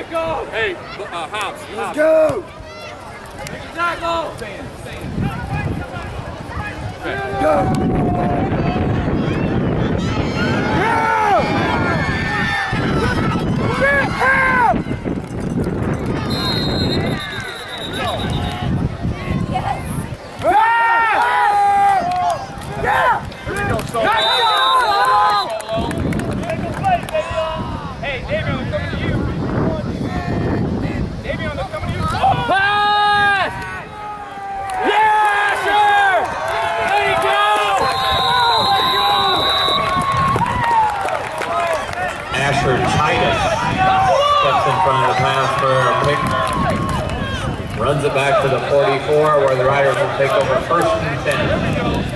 Hey, Hobbs. Let's go! Tackle! Runs it back to the 44 where the Riders will take over first and 10.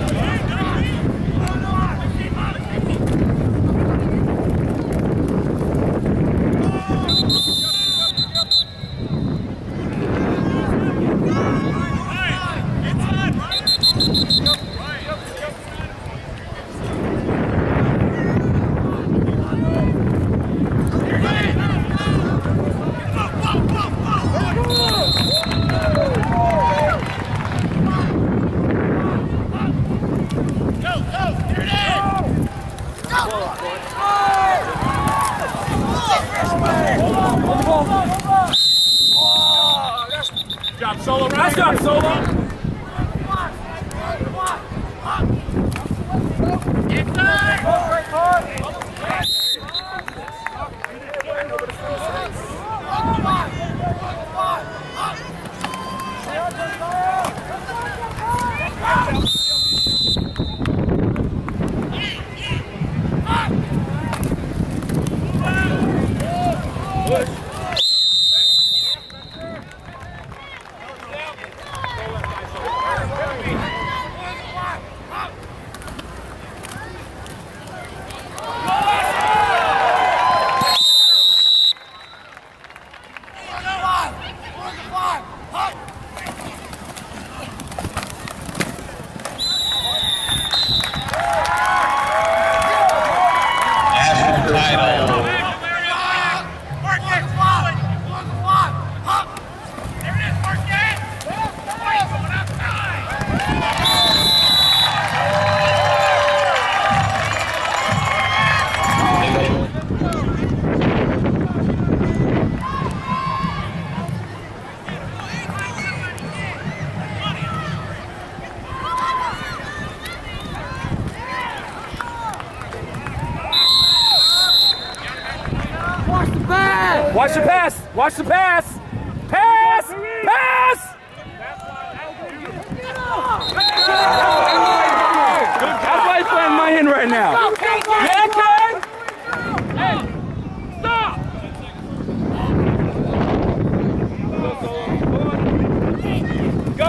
Nice job, Solo! Watch the pass! Watch the pass! Pass! Pass! That's why he's playing my end right now. Yeah, Ken! Hey! Stop! Go!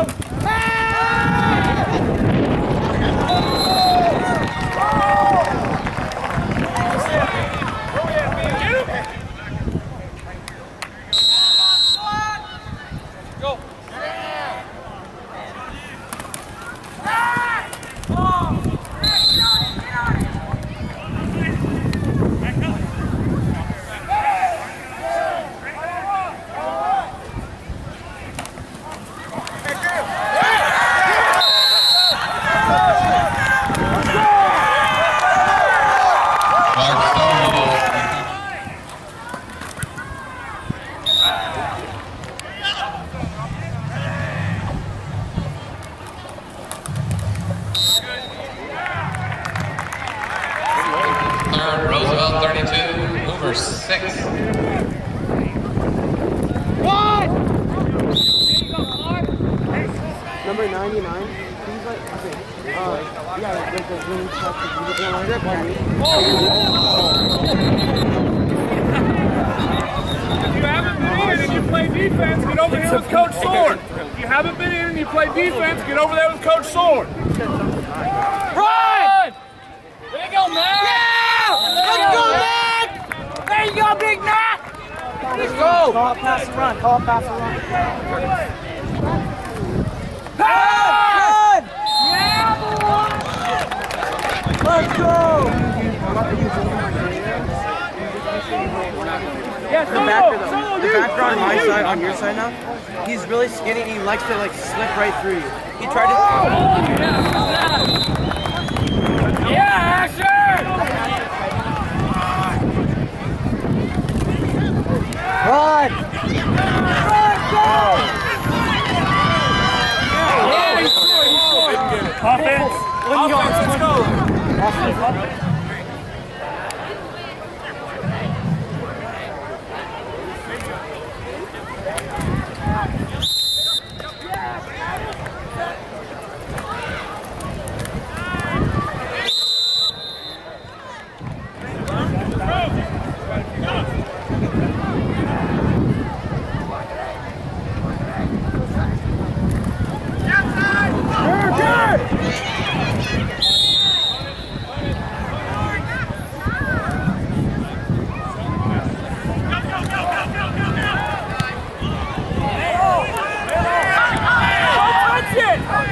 Roosevelt 32, Hoover 6. What? Number 99. He's like, okay. Yeah, like the green stuff. If you haven't been in and you play defense, get over here with Coach Sword. If you haven't been in and you play defense, get over there with Coach Sword. Run! There you go, Matt! Yeah! Let's go, Matt! There you go, Big Matt! Let's go! Call it pass and run. Call it pass and run. Pass! Yeah, boy! Let's go! The backer on my side, on your side now, he's really skinny and he likes to like slip right through you. He tried to. Yeah, Asher! Run! Yeah, he scored. Offense. Let's go.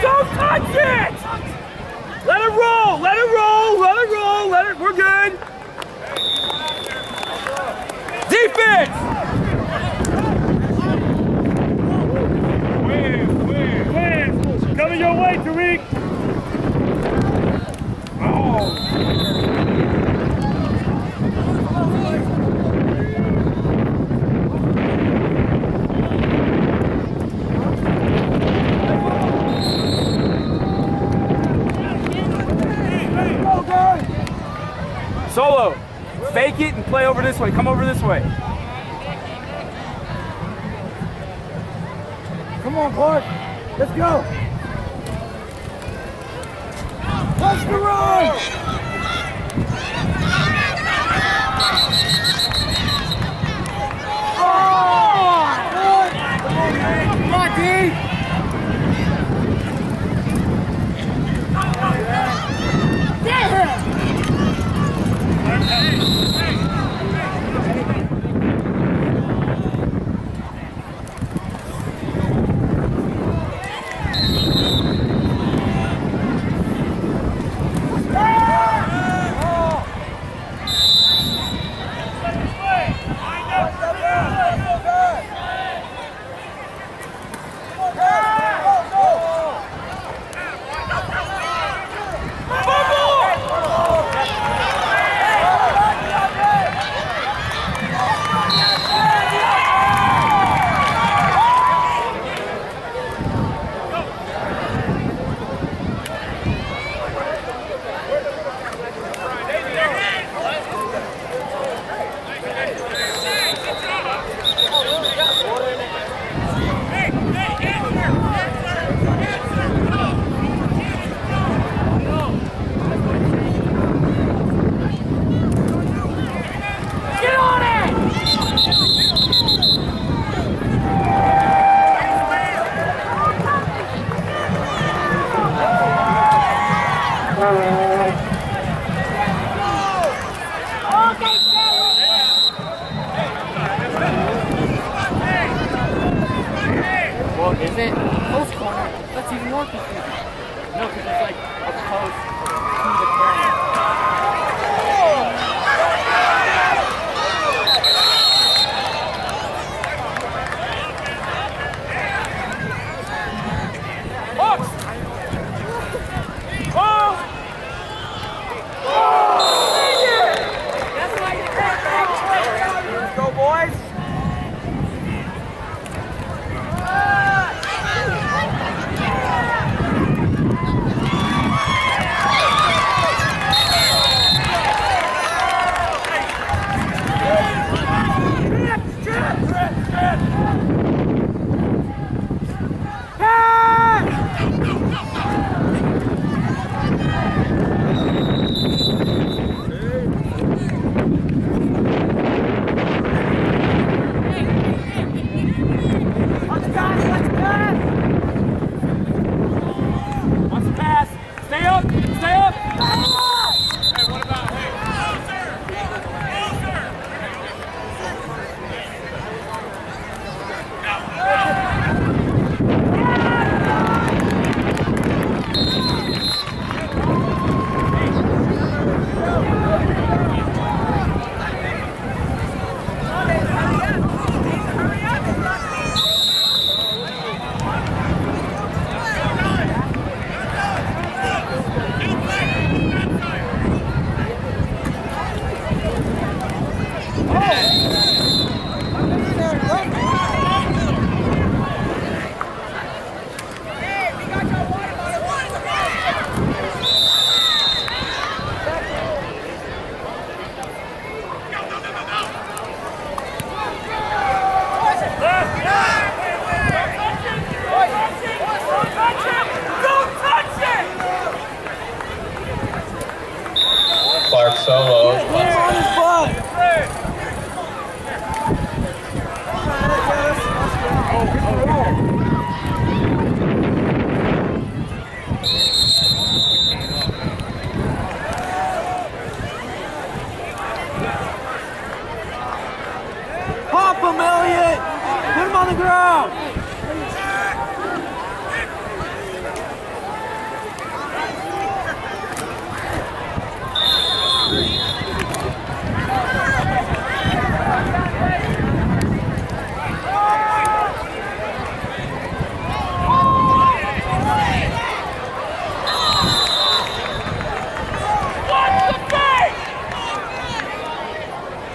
Don't touch it! Let it roll! Let it roll! Let it roll! Let it. We're good. Defense! Win! Coming your way, Tariq! Solo, fake it and play over this way. Come over this way. Come on, Clark. Let's go. Push the run. Come on, D. Well, is it post corner? That's even more confusing. No, because it's like a post to the corner. Go, boys! Clark solo. Pop him, Elliot! Put him on the ground!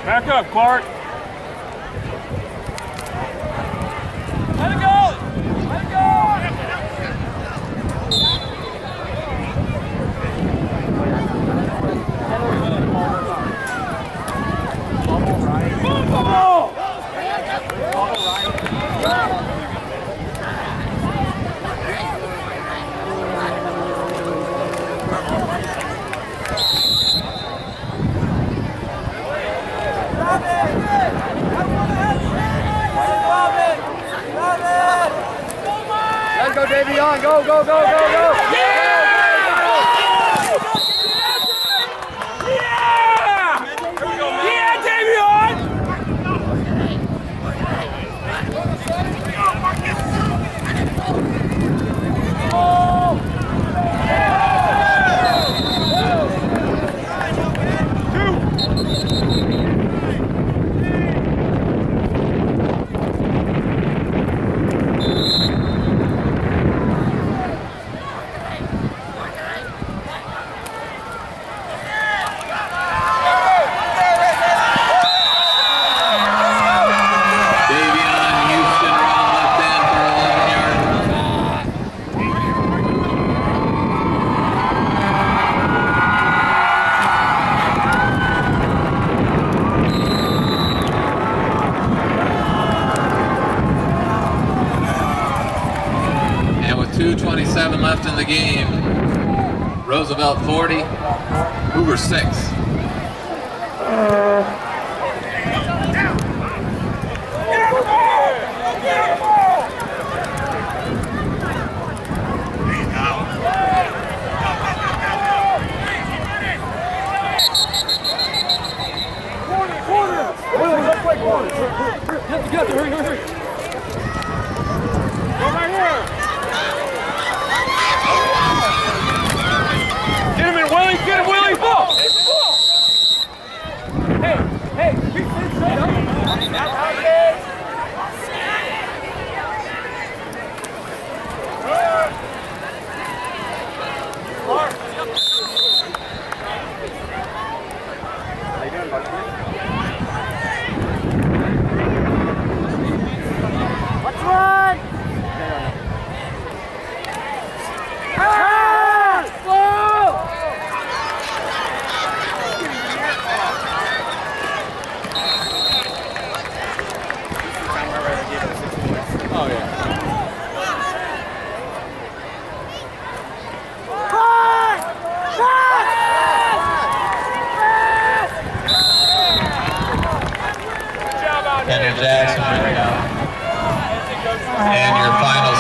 Back up, Clark. Let it go! Let it go! Let's go, Davion. Go, go, go, go, go. Yeah! Yeah, Davion! And with 2:27 left in the game, Roosevelt 40, Hoover 6. Get him in, Willie! Get him, Willie! Ball! Ball! Hey, hey, keep this straight up. That's how it is. Clark. How you doing, buddy? Let's run! Pass! Slow! Oh, yeah. Pass! Pass! Good job out there. Kendra Jackson right now. And your final